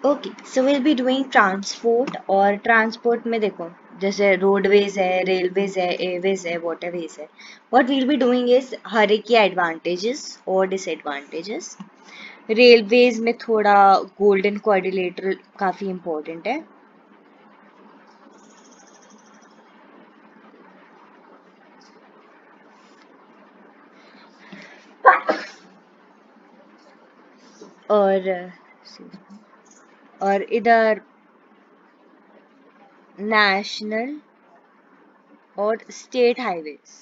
Okay, so will be doing transport. और transport में देखो, जैसे रोडवेज है, रेलवेज है, एयरवेज है, वाटरवेज है। What will be doing is हर एक के एडवांटेजेस और डिसएडवांटेजेस। रेलवेज में थोड़ा गोल्डन क्वाड्रिलेटरल काफी इंपॉर्टेंट है। और इधर नेशनल और स्टेट हाईवेज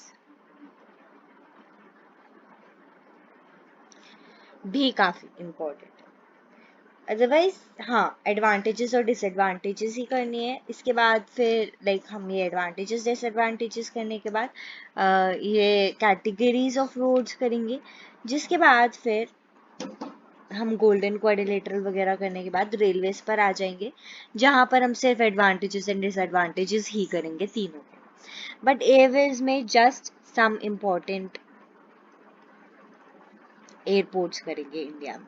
भी काफी इम्पोर्टेंट है। अदरवाइज हाँ, एडवांटेजेस और डिसएडवांटेजेस ही करनी है। इसके बाद फिर हम ये एडवांटेजेस डिसएडवांटेजेस करने के बाद ये कैटेगरीज ऑफ रोड्स करेंगे। जिसके बाद फिर हम गोल्डन क्वाड्रिलेटरल वगैरह करने के बाद रेलवेज पर आ जाएंगे, जहां पर हम सिर्फ एडवांटेजेस एंड डिसएडवांटेजेस ही करेंगे तीनों के। बट एयरवेज में जस्ट सम इम्पोर्टेंट एयरपोर्ट्स करेंगे इंडिया में,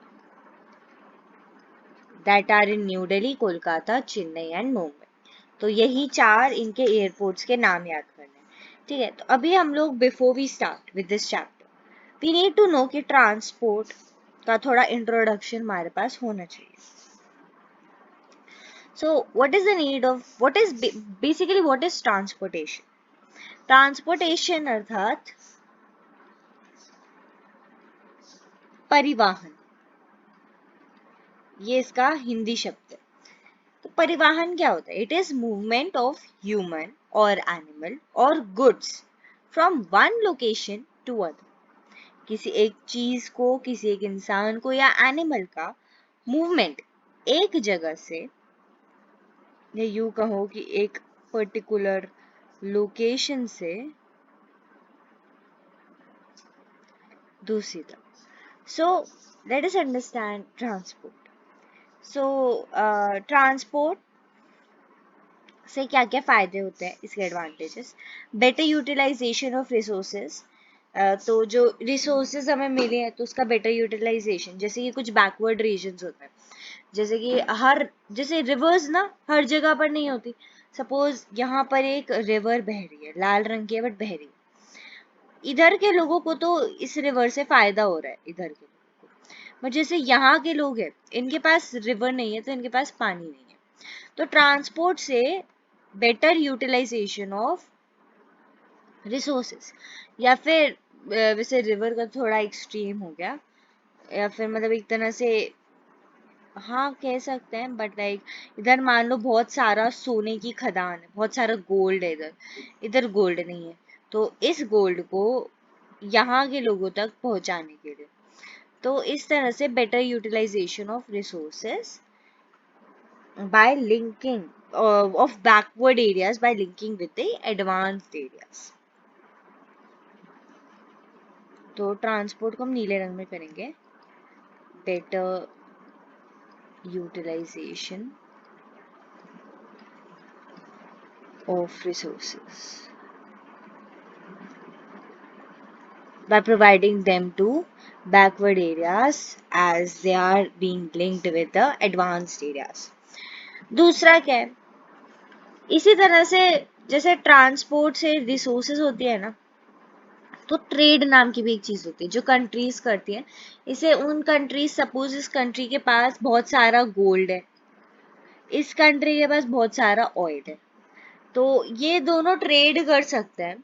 that are in New Delhi, Kolkata, Chennai and Mumbai. तो यही चार इनके एयरपोर्ट्स के नाम याद करने हैं। ठीक है, तो अभी हम लोग before we start with this chapter we need to know कि ट्रांसपोर्ट का थोड़ा इंट्रोडक्शन हमारे पास होना चाहिए। So what is the need of what is basically what is transportation? Transportation अर्थात परिवहन, ये इसका हिंदी शब्द है। तो परिवहन क्या होता है? It is movement of human और एनिमल और goods from one location to other. किसी एक चीज को, किसी एक इंसान को या एनिमल का मूवमेंट एक जगह से, या यूं कहो कि एक पर्टिकुलर लोकेशन से दूसरी तरफ। So let us understand transport. So transport से क्या क्या फायदे होते हैं, इसके advantages. Better utilisation of resources. तो जो रिसोर्सेज हमें मिले हैं तो उसका बेटर यूटिलाइजेशन, जैसे कि कुछ बैकवर्ड रीजन्स होते हैं, जैसे कि जैसे रिवर्स ना हर जगह पर नहीं होती। सपोज यहाँ पर एक रिवर बह रही है, लाल रंग की है बट बह रही है, इधर के लोगों को तो इस रिवर से फायदा हो रहा है इधर के, बट जैसे यहाँ के लोग हैं, इनके पास रिवर नहीं है तो इनके पास पानी नहीं है। तो ट्रांसपोर्ट से बेटर यूटिलाइजेशन ऑफ रिसोर्सेस, या फिर वैसे रिवर का थोड़ा एक्सट्रीम हो गया, या फिर मतलब एक तरह से हाँ कह सकते हैं, बट इधर मान लो बहुत सारा सोने की खदान है, बहुत सारा गोल्ड है इधर, इधर गोल्ड नहीं है। तो इस गोल्ड को यहाँ के लोगों तक पहुंचाने के लिए, तो इस तरह से better utilisation of resources by linking of backward areas by linking with the advanced areas। तो ट्रांसपोर्ट को हम नीले रंग में करेंगे, better utilisation of resources by providing them to backward areas as they are being linked with the advanced areas। दूसरा क्या है, इसी तरह से जैसे ट्रांसपोर्ट से रिसोर्सेज होती है ना, तो ट्रेड नाम की भी एक चीज होती है जो कंट्रीज करती है। इसे उन कंट्रीज, सपोज इस कंट्री के पास बहुत सारा गोल्ड है, इस कंट्री के पास बहुत सारा ऑयल है, तो ये दोनों ट्रेड कर सकते हैं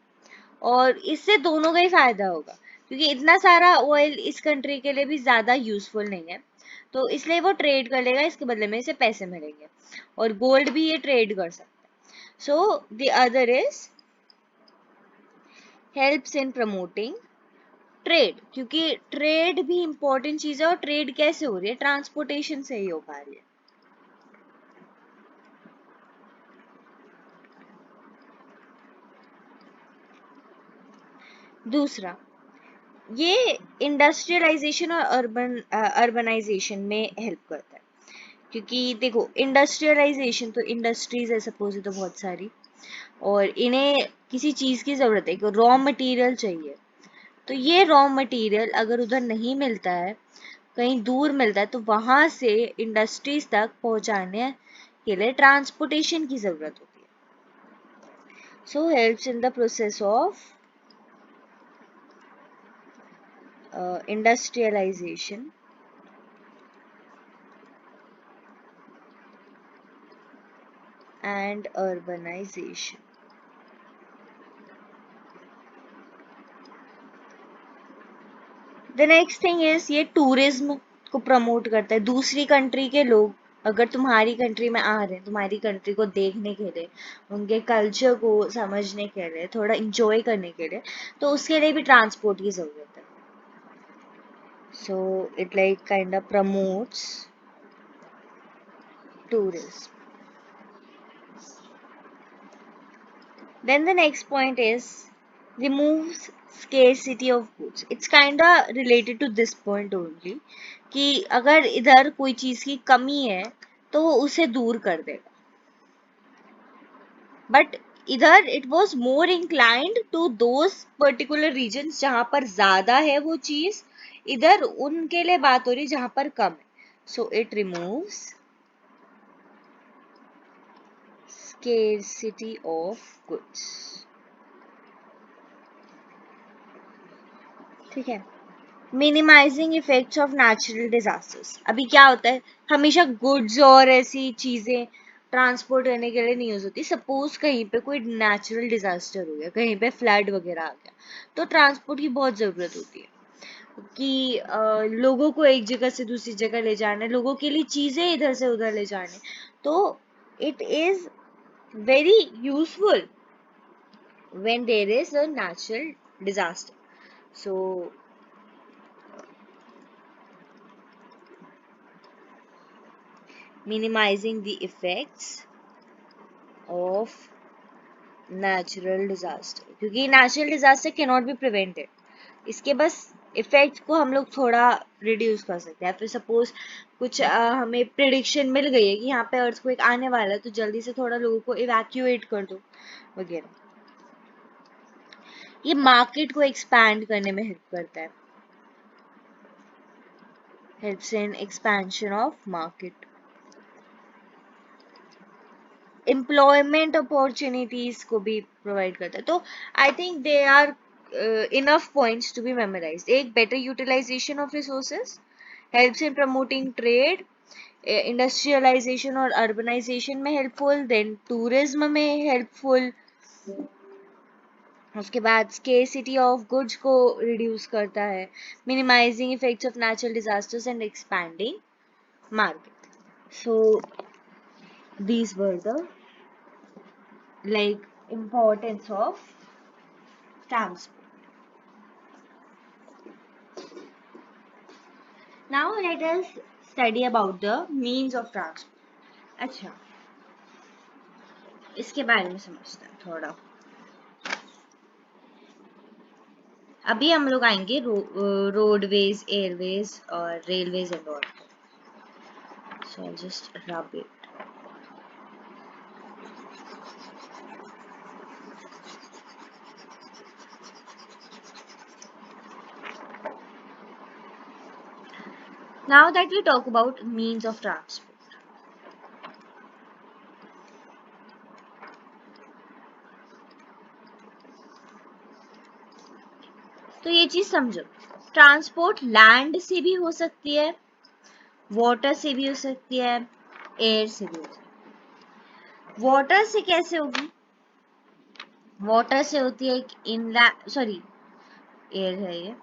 और इससे दोनों का ही फायदा होगा, क्योंकि इतना सारा ऑयल इस कंट्री के लिए भी ज्यादा यूजफुल नहीं है, तो इसलिए वो ट्रेड कर लेगा, इसके बदले में इसे पैसे मिलेंगे। और गोल्ड भी ये ट्रेड कर सकता है। So the other is helps in promoting trade, क्योंकि ट्रेड भी इंपॉर्टेंट चीज है, और ट्रेड कैसे हो रही है? ट्रांसपोर्टेशन से ही हो पा रही है। दूसरा, ये इंडस्ट्रियलाइजेशन और अर्बनाइजेशन में हेल्प करता है, क्योंकि देखो इंडस्ट्रियलाइजेशन तो इंडस्ट्रीज है सपोज, तो बहुत सारी, और इन्हें किसी चीज की जरूरत है, रॉ मटेरियल चाहिए, तो ये रॉ मटेरियल अगर उधर नहीं मिलता है कहीं दूर मिलता है तो वहां से इंडस्ट्रीज तक पहुंचाने के लिए ट्रांसपोर्टेशन की जरूरत होती है. So helps in the process of industrialisation and urbanization. The next thing is ये टूरिज्म को प्रमोट करता है. दूसरी कंट्री के लोग अगर तुम्हारी कंट्री में आ रहे हैं तुम्हारी कंट्री को देखने के लिए, उनके कल्चर को समझने के लिए, थोड़ा इंजॉय करने के लिए, तो उसके लिए भी ट्रांसपोर्ट की जरूरत है. So it like kind of promotes tourism. Then the next point is removes scarcity of goods. It's kind of related to this point only कि अगर इधर कोई चीज की कमी है तो वो उसे दूर कर देगा. बट इधर it was more inclined to those particular regions जहां पर ज्यादा है वो चीज, इधर उनके लिए बात हो रही जहां पर कम है. So it removes scarcity of goods. ठीक है. Minimising effects of natural disasters. अभी क्या होता है, हमेशा गुड्स और ऐसी चीजें ट्रांसपोर्ट करने के लिए नहीं यूज होती. सपोज कहीं पे कोई नेचुरल डिजास्टर हो गया, कहीं पे फ्लड वगैरह आ गया, तो ट्रांसपोर्ट की बहुत जरूरत होती है कि लोगों को एक जगह से दूसरी जगह ले जाने, लोगों के लिए चीजें इधर से उधर ले जाने. तो it is very useful when there is a natural disaster. So minimizing the effects of natural disaster, क्योंकि natural disaster cannot be prevented. इसके बस इफेक्ट को हम लोग थोड़ा रिड्यूस कर सकते हैं. फिर सपोज कुछ हमें प्रिडिक्शन मिल गई है कि यहाँ पे अर्थक्वेक आने वाला है, तो जल्दी से थोड़ा लोगों को इवैक्यूएट कर दो वगैरह. ये मार्केट को एक्सपैंड करने में हेल्प करता है. Helps in expansion of market. Employment opportunities को भी प्रोवाइड करता है. तो I think they are enough points to be memorised. एक better utilisation of resources, helps in promoting trade, industrialisation और अर्बनाइजेशन में हेल्पफुल, देन टूरिज्म में हेल्पफुल, उसके बाद स्केर्सिटी ऑफ गुड्स को रिड्यूस करता है, minimising effects of natural disasters and expanding market. So these were the like importance of transport. Now let us study about the means of transport. अच्छा, इसके बारे में समझते हैं थोड़ा. अभी हम लोग आएंगे रोडवेज, एयरवेज और railways and all. So I just rub it. Now that we talk about means of transport, तो ये चीज समझो, ट्रांसपोर्ट लैंड से भी हो सकती है, वाटर से भी हो सकती है, एयर से भी हो सकती है. वाटर से कैसे होगी? वाटर से होती है इनलैंड, सॉरी एयर है ये,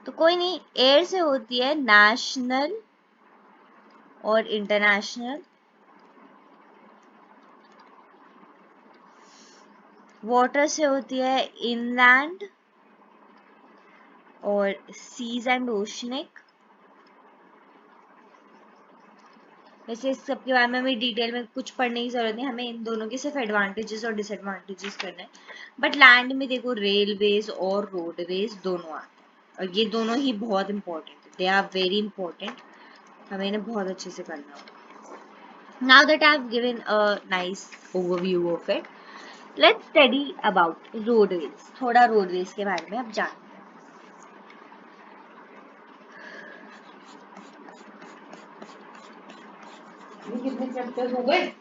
तो कोई नहीं, एयर से होती है नेशनल और इंटरनेशनल, वाटर से होती है इनलैंड और सीज एंड ओशनिक. वैसे इस सब के बारे में हमें डिटेल में कुछ पढ़ने की जरूरत नहीं, हमें इन दोनों के सिर्फ एडवांटेजेस और डिसएडवांटेजेस करना है. बट लैंड में देखो रेलवेज और रोडवेज दोनों आते हैं, और ये दोनों ही बहुत इंपॉर्टेंट है. दे आर वेरी इंपॉर्टेंट, हमें इन्हें बहुत अच्छे से करना होगा. Now that I have given a nice overview of it, let's study about roadways. थोड़ा roadways के बारे में अब जानते हैं. कितने चैप्टर हो गए?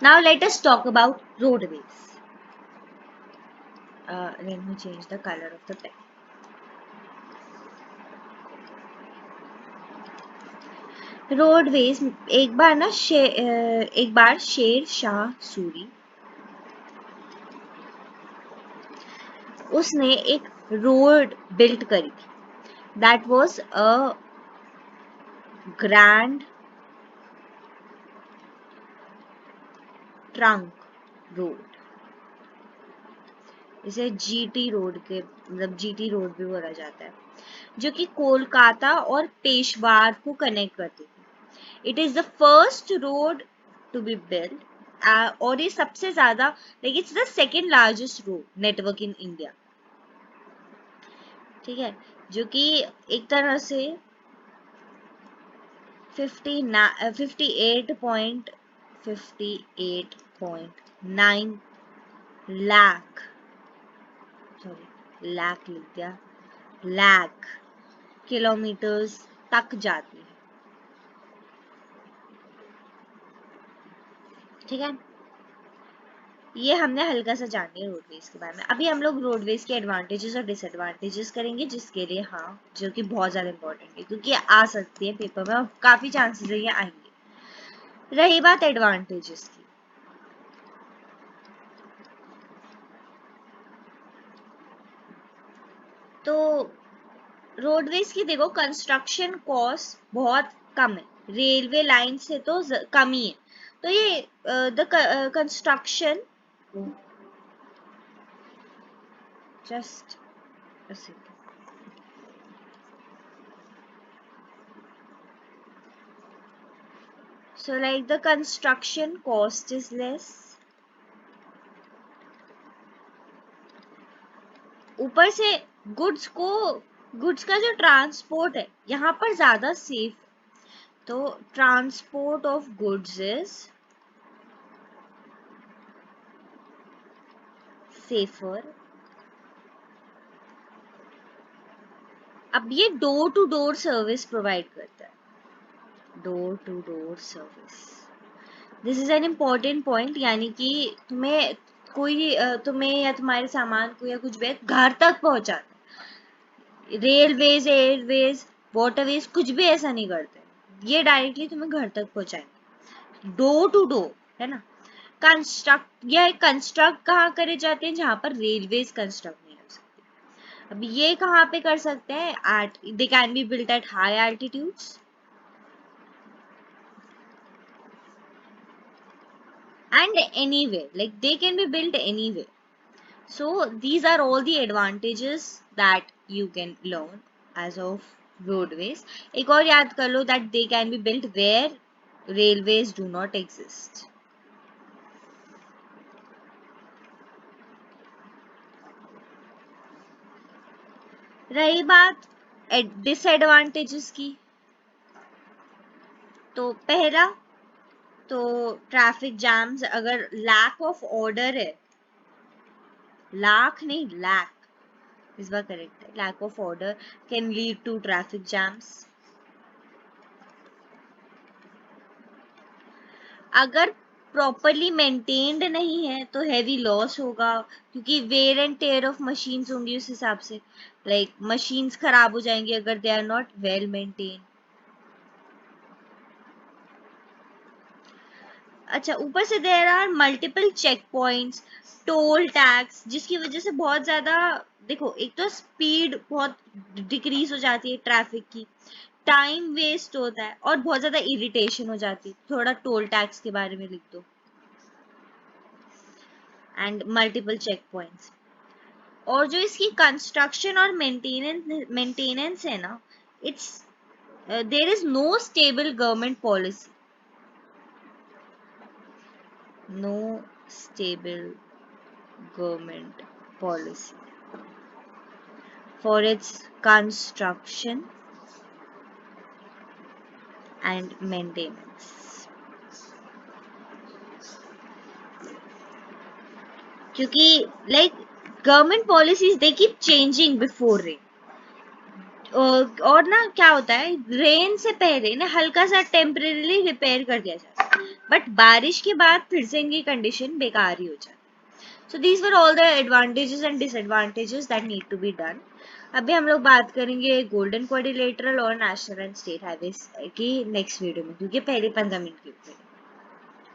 Now let us talk about roadways. Let me change the color of the pen. Roadways एक बार शेर शाह सूरी उसने एक रोड बिल्ट करी थी that was a grand trunk road. इसे जीटी रोड के मतलब जीटी रोड भी बोला जाता है जो कि कोलकाता और पेशवार को कनेक्ट करती थी. It is the first road to be build और ये सबसे ज्यादा like it's the second largest road network in India. ठीक है, जो कि एक तरह से 58.9 लाख लाख लिख दिया लाख किलोमीटर्स तक जाती है. ठीक है, ये हमने हल्का सा जान लिया रोडवेज के बारे में. अभी हम लोग रोडवेज के एडवांटेजेस और डिसएडवांटेजेस करेंगे जिसके लिए हाँ जो कि बहुत ज्यादा इंपॉर्टेंट है क्योंकि ये आ सकती है पेपर में और काफी चांसेस है ये आएंगे. रही बात एडवांटेजेस की, तो रोडवेज की देखो कंस्ट्रक्शन कॉस्ट बहुत कम है, रेलवे लाइन से तो कम ही है. तो ये the construction just so like the construction cost is less. ऊपर से गुड्स का जो ट्रांसपोर्ट है यहाँ पर ज्यादा सेफ. तो transport of goods is safer. अब ये door to door service provide करता है. Door to door service, this is an important point. यानी कि तुम्हें या तुम्हारे सामान को या कुछ भी घर तक पहुंचाता. रेलवेज, एयरवेज, वाटरवेज कुछ भी ऐसा नहीं करते, ये डायरेक्टली तुम्हें घर तक पहुंचाएंगे. डोर टू डोर है ना. कंस्ट्रक्ट कहाँ करे जाते हैं जहां पर रेलवेज कंस्ट्रक्ट नहीं कर सकते. अब ये कहाँ पे कर सकते हैं? At they can be built at high altitudes and anywhere, like they can be built anywhere. So these are all the advantages that you can learn as of roadways. एक और याद कर लो that they can be built where railways do not exist. रही बात disadvantages की, तो पहला तो ट्रैफिक जैम्स. अगर लैक ऑफ ऑर्डर है, लाख नहीं लैक इस बार करेक्ट है, lack of order can lead to traffic jams. अगर प्रॉपरली मेंटेन्ड नहीं है तो हैवी लॉस होगा क्योंकि wear and tear of machines होंगी उस हिसाब से. लाइक मशीन्स खराब हो जाएंगी अगर they are not well maintain. अच्छा, ऊपर से there are multiple check points, toll tax, जिसकी वजह से बहुत ज्यादा देखो एक तो स्पीड बहुत डिक्रीज हो जाती है ट्रैफिक की, टाइम वेस्ट होता है और बहुत ज्यादा इरिटेशन हो जाती है. थोड़ा टोल टैक्स के बारे में लिख दो. And multiple check points. और जो इसकी कंस्ट्रक्शन और मेंटेनेंस है ना, it's there is no stable government policy. No stable government policy for its construction and maintenance. क्योंकि like government policies they keep changing before rain. और ना क्या होता है, रेन से पहले ना हल्का सा टेम्परेली रिपेयर कर दिया जाता है, बट बारिश के बाद फिर से इनकी कंडीशन बेकार ही हो जाती है। So these were all the advantages and disadvantages that need to be done. अभी हम लोग बात करेंगे गोल्डन क्वाड्रिलेटरल और नेशनल एंड स्टेट हाईवेज की नेक्स्ट वीडियो में, क्योंकि पहले 15 मिनट की